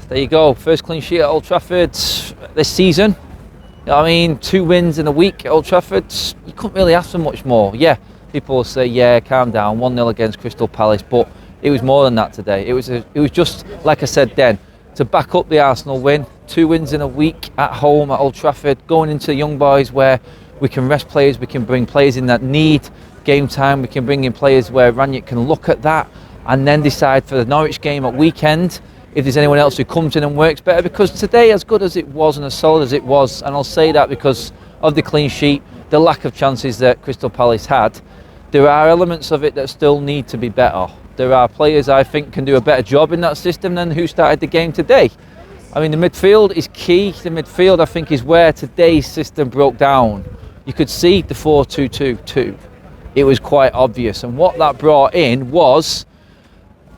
There you go, first clean sheet at Old Trafford this season. You know what I mean, 2 wins in a week at Old Trafford. You couldn't really ask for much more. Yeah, people will say, yeah, calm down, 1-0 against Crystal Palace, but it was more than that today. It was just, like I said then, to back up the Arsenal win, 2 wins in a week at home at Old Trafford, going into the young boys where we can rest players, we can bring players in that need game time, we can bring in players where Rangnick can look at that and then decide for the Norwich game at weekend if there's anyone else who comes in and works better. Because today, as good as it was and as solid as it was, and I'll say that because of the clean sheet, the lack of chances that Crystal Palace had, there are elements of it that still need to be better. There are players I think can do a better job in that system than who started the game today. I mean, the midfield is key. The midfield, I think, is where today's system broke down. You could see the 4-2-2-2. It was quite obvious, and what that brought in was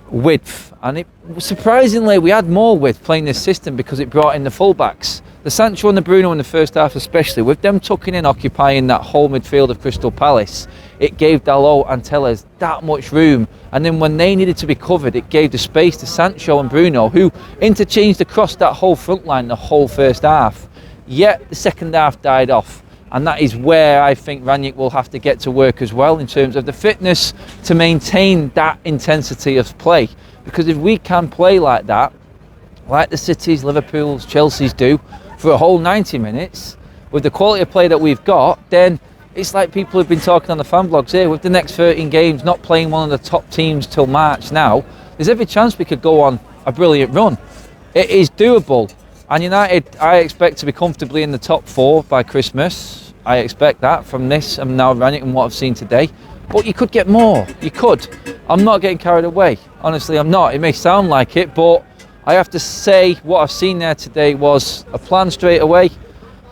width, and surprisingly we had more width playing this system because it brought in the fullbacks. The Sancho and the Bruno in the first half especially, with them tucking in, occupying that whole midfield of Crystal Palace, it gave Dalot and Telles that much room, and then when they needed to be covered, it gave the space to Sancho and Bruno, who interchanged across that whole front line the whole first half. Yet the second half died off, and that is where I think Rangnick will have to get to work as well in terms of the fitness to maintain that intensity of play. Because if we can play like that, like the Cities, Liverpools, Chelsea's do, for a whole 90 minutes, with the quality of play that we've got, then it's like people have been talking on the fan blogs here, with the next 13 games, not playing one of the top teams till March now, there's every chance we could go on a brilliant run. It is doable. And United, I expect to be comfortably in the top 4 by Christmas. I expect that from this and now Rangnick and what I've seen today. But you could get more. You could. I'm not getting carried away. Honestly, I'm not. It may sound like it, but I have to say what I've seen there today was a plan straight away,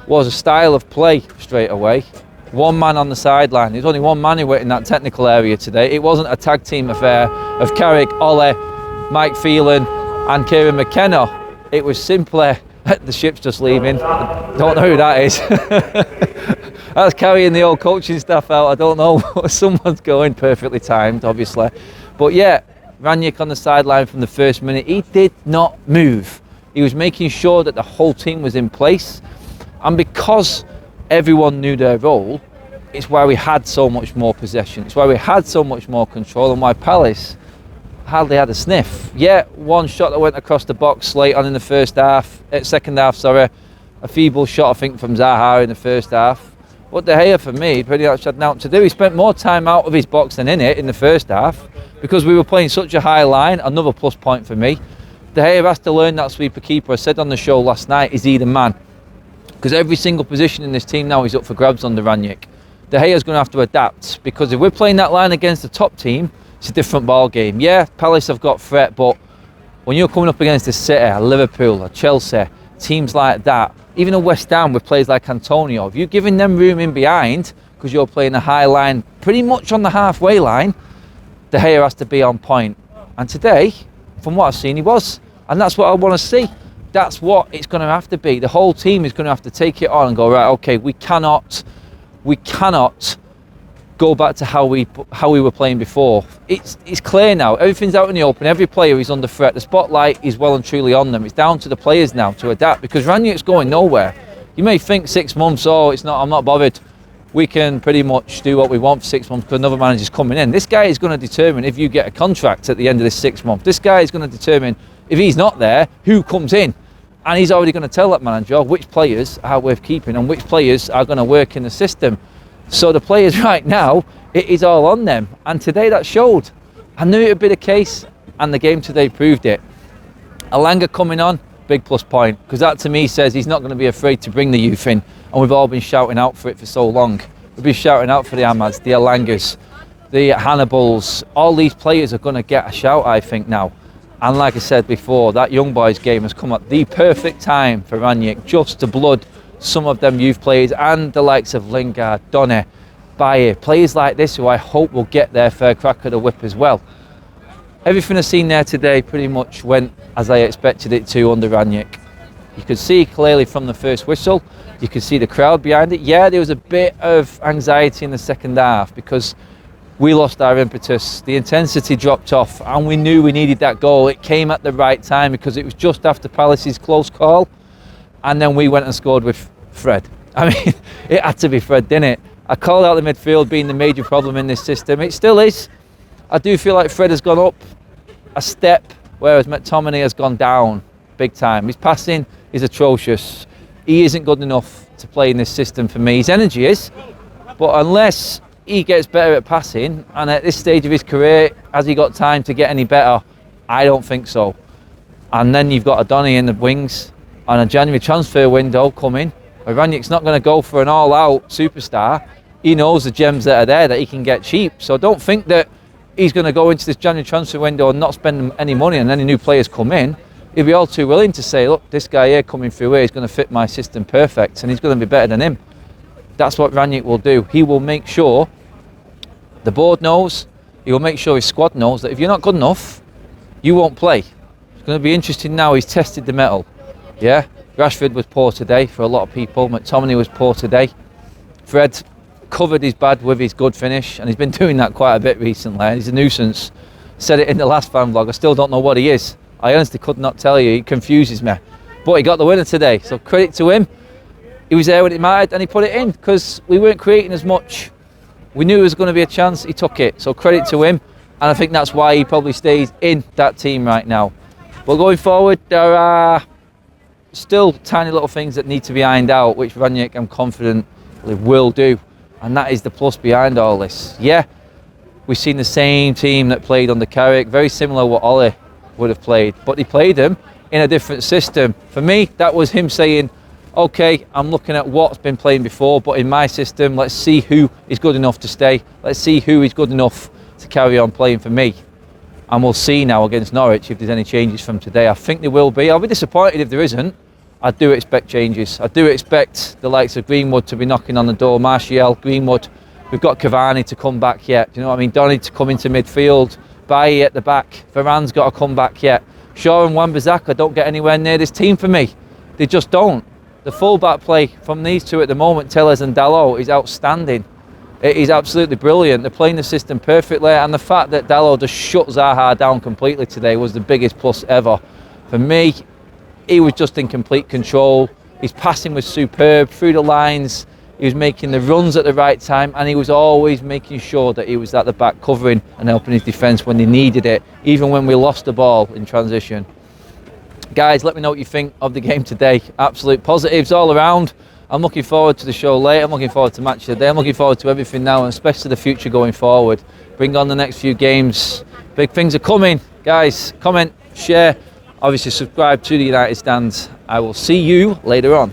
was a style of play straight away. One man on the sideline. There's only one man who went in that technical area today. It wasn't a tag team affair of Carrick, Ole, Mike Phelan and Kieran McKenna. It was simply, the ship's just leaving. I don't know who that is. That's carrying the old coaching staff out. I don't know. Someone's going, perfectly timed, obviously. But yeah, Rangnick on the sideline from the first minute. He did not move. He was making sure that the whole team was in place. And because everyone knew their role, it's why we had so much more possession. It's why we had so much more control, and why Palace hardly had a sniff. Yeah, one shot that went across the box late on in the second half, a feeble shot I think from Zaha in the first half. But De Gea, for me, pretty much had nothing to do. He spent more time out of his box than in it in the first half because we were playing such a high line. Another plus point for me. De Gea has to learn that sweeper keeper. I said on the show last night, is he the man? Because every single position in this team now is up for grabs under Rangnick. De Gea's going to have to adapt, because if we're playing that line against the top team, it's a different ball game. Yeah, Palace have got threat, but when you're coming up against a City, a Liverpool, a Chelsea, teams like that, even a West Ham with players like Antonio, if you're giving them room in behind because you're playing a high line pretty much on the halfway line, De Gea has to be on point. And today, from what I've seen, he was. And that's what I want to see. That's what it's going to have to be. The whole team is going to have to take it on and go, right, okay, we cannot go back to how we were playing before. It's clear now. Everything's out in the open. Every player is under threat. The spotlight is well and truly on them. It's down to the players now to adapt, because Rangnick's going nowhere. You may think 6 months, I'm not bothered. We can pretty much do what we want for 6 months because another manager's coming in. This guy is going to determine if you get a contract at the end of this 6 months. This guy is going to determine, if he's not there, who comes in. And he's already going to tell that manager which players are worth keeping and which players are going to work in the system. So the players right now, it is all on them. And today that showed. I knew it would be the case, and the game today proved it. Elanga coming on, big plus point, because that to me says he's not going to be afraid to bring the youth in. And we've all been shouting out for it for so long. We've been shouting out for the Amads, the Elangas, the Hannibals. All these players are going to get a shout, I think, now. And like I said before, that young boys game has come at the perfect time for Rangnick, just to blood some of them youth players and the likes of Lingard, Donny, Bayer, players like this who I hope will get their fair crack at the whip as well. Everything I've seen there today pretty much went as I expected it to under Rangnick. You could see clearly from the first whistle, you could see the crowd behind it. Yeah, there was a bit of anxiety in the second half because we lost our impetus, the intensity dropped off, and we knew we needed that goal. It came at the right time because it was just after Palace's close call, and then we went and scored with Fred. I mean, it had to be Fred, didn't it? I called out the midfield being the major problem in this system. It still is. I do feel like Fred has gone up a step, whereas McTominay has gone down big time. His passing is atrocious. He isn't good enough to play in this system for me. His energy is, but unless he gets better at passing, and at this stage of his career, has he got time to get any better? I don't think so. And then you've got Adoni in the wings, and a January transfer window coming. RANGNICK'S not going to go for an all-out superstar. He knows the gems that are there that he can get cheap. So don't think that he's going to go into this January transfer window and not spend any money and any new players come in. He'll be all too willing to say, look, this guy here coming through here is going to fit my system perfect, and he's going to be better than him. That's what RANGNICK will do. He will make sure the board knows, he will make sure his squad knows that if you're not good enough, you won't play. It's going to be interesting now. He's tested the metal. Yeah, Rashford was poor today for a lot of people. McTominay was poor today. Fred covered his bad with his good finish, and he's been doing that quite a bit recently. He's a nuisance. Said it in the last fan vlog. I still don't know what he is. I honestly could not tell you. He confuses me. But he got the winner today, so credit to him. He was there when it mattered, and he put it in because we weren't creating as much. We knew there was going to be a chance. He took it, so credit to him. And I think that's why he probably stays in that team right now. But going forward, there are still tiny little things that need to be ironed out, which RANGNICK, I'm confident, will do. And that is the plus behind all this. Yeah, we've seen the same team that played under Carrick, very similar to what Ollie would have played, but he played them in a different system. For me, that was him saying, okay, I'm looking at what's been playing before, but in my system, let's see who is good enough to stay. Let's see who is good enough to carry on playing for me. And we'll see now against Norwich if there's any changes from today. I think there will be. I'll be disappointed if there isn't. I do expect changes. I do expect the likes of Greenwood to be knocking on the door. Martial, Greenwood. We've got Cavani to come back yet. Do you know what I mean? Donny to come into midfield. Bailly at the back. Varane's got to come back yet. Shaw and Wan-Bissaka don't get anywhere near this team for me. They just don't. The full-back play from these two at the moment, Tellez and Dalot, is outstanding. It is absolutely brilliant. They're playing the system perfectly, and the fact that Dalot just shut Zaha down completely today was the biggest plus ever. For me, he was just in complete control. His passing was superb through the lines. He was making the runs at the right time, and he was always making sure that he was at the back covering and helping his defence when they needed it, even when we lost the ball in transition. Guys, let me know what you think of the game today. Absolute positives all around. I'm looking forward to the show later. I'm looking forward to match of the day. I'm looking forward to everything now, and especially the future going forward. Bring on the next few games. Big things are coming. Guys, comment, share, obviously subscribe to the United Stand. I will see you later on.